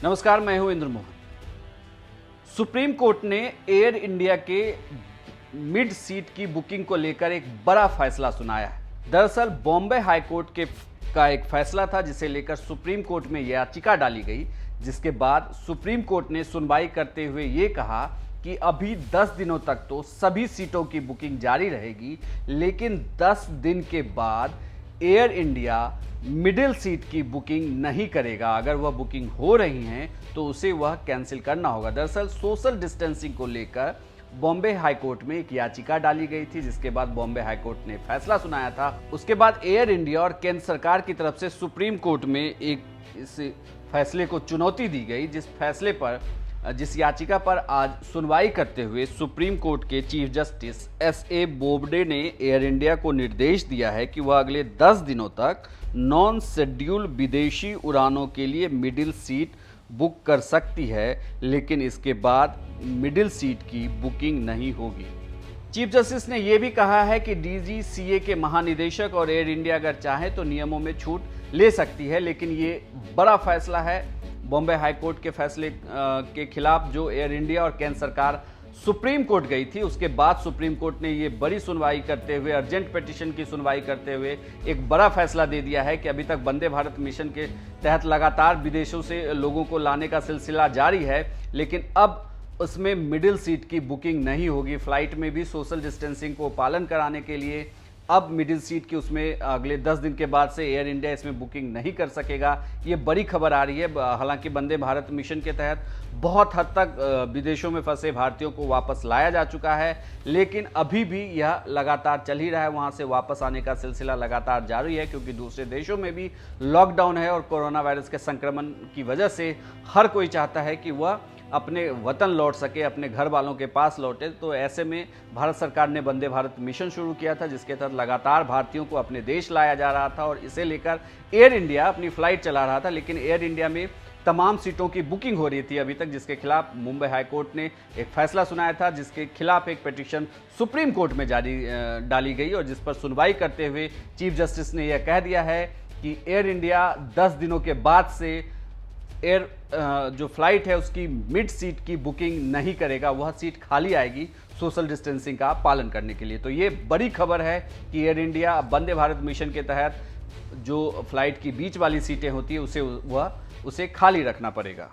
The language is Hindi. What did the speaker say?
नमस्कार, मैं हूं इंद्र मोहन। सुप्रीम कोर्ट ने एयर इंडिया के मिड सीट की बुकिंग को लेकर एक बड़ा फैसला सुनाया है। दरअसल बॉम्बे हाई कोर्ट का एक फैसला था जिसे लेकर सुप्रीम कोर्ट में याचिका डाली गई, जिसके बाद सुप्रीम कोर्ट ने सुनवाई करते हुए ये कहा कि अभी 10 दिनों तक तो सभी सीटों की बुकिंग जारी रहेगी, लेकिन 10 दिन के बाद एयर इंडिया मिडिल सीट की बुकिंग नहीं करेगा। अगर वह बुकिंग हो रही हैं तो उसे वह कैंसिल करना होगा। दरअसल सोशल डिस्टेंसिंग को लेकर बॉम्बे हाई कोर्ट में एक याचिका डाली गई थी, जिसके बाद बॉम्बे हाई कोर्ट ने फैसला सुनाया था। उसके बाद एयर इंडिया और केंद्र सरकार की तरफ से सुप्रीम कोर्ट में इस फैसले को चुनौती दी गई, जिस याचिका पर आज सुनवाई करते हुए सुप्रीम कोर्ट के चीफ जस्टिस एस.ए. बोबडे ने एयर इंडिया को निर्देश दिया है कि वह अगले 10 दिनों तक नॉन शेड्यूल विदेशी उड़ानों के लिए मिडिल सीट बुक कर सकती है, लेकिन इसके बाद मिडिल सीट की बुकिंग नहीं होगी। चीफ जस्टिस ने यह भी कहा है कि डीजीसीए के महानिदेशक और एयर इंडिया अगर चाहे तो नियमों में छूट ले सकती है, लेकिन ये बड़ा फैसला है बॉम्बे हाई कोर्ट के फैसले के खिलाफ जो एयर इंडिया और केंद्र सरकार सुप्रीम कोर्ट गई थी। उसके बाद सुप्रीम कोर्ट ने ये बड़ी सुनवाई करते हुए, अर्जेंट पिटीशन की सुनवाई करते हुए एक बड़ा फैसला दे दिया है कि अभी तक वंदे भारत मिशन के तहत लगातार विदेशों से लोगों को लाने का सिलसिला जारी है, लेकिन अब उसमें मिडिल सीट की बुकिंग नहीं होगी। फ्लाइट में भी सोशल डिस्टेंसिंग को पालन कराने के लिए अब मिडिल सीट की उसमें अगले 10 दिन के बाद से एयर इंडिया इसमें बुकिंग नहीं कर सकेगा। ये बड़ी खबर आ रही है। हालांकि वंदे भारत मिशन के तहत बहुत हद तक विदेशों में फंसे भारतीयों को वापस लाया जा चुका है, लेकिन अभी भी यह लगातार चल ही रहा है। वहां से वापस आने का सिलसिला लगातार जारी है, क्योंकि दूसरे देशों में भी लॉकडाउन है और कोरोना वायरस के संक्रमण की वजह से हर कोई चाहता है कि वह अपने वतन लौट सके, अपने घर वालों के पास लौटे। तो ऐसे में भारत सरकार ने वंदे भारत मिशन शुरू किया था, जिसके तहत लगातार भारतीयों को अपने देश लाया जा रहा था और इसे लेकर एयर इंडिया अपनी फ्लाइट चला रहा था। लेकिन एयर इंडिया में तमाम सीटों की बुकिंग हो रही थी अभी तक, जिसके खिलाफ मुंबई हाई कोर्ट ने एक फैसला सुनाया था, जिसके खिलाफ एक पिटीशन सुप्रीम कोर्ट में डाली गई और जिस पर सुनवाई करते हुए चीफ जस्टिस ने यह कह दिया है कि एयर इंडिया 10 दिनों के बाद से जो फ्लाइट है उसकी मिड सीट की बुकिंग नहीं करेगा। वह सीट खाली आएगी सोशल डिस्टेंसिंग का पालन करने के लिए। तो ये बड़ी खबर है कि air India Vande Bharat mission के तहत जो फ्लाइट की बीच वाली सीटें होती है उसे खाली रखना पड़ेगा।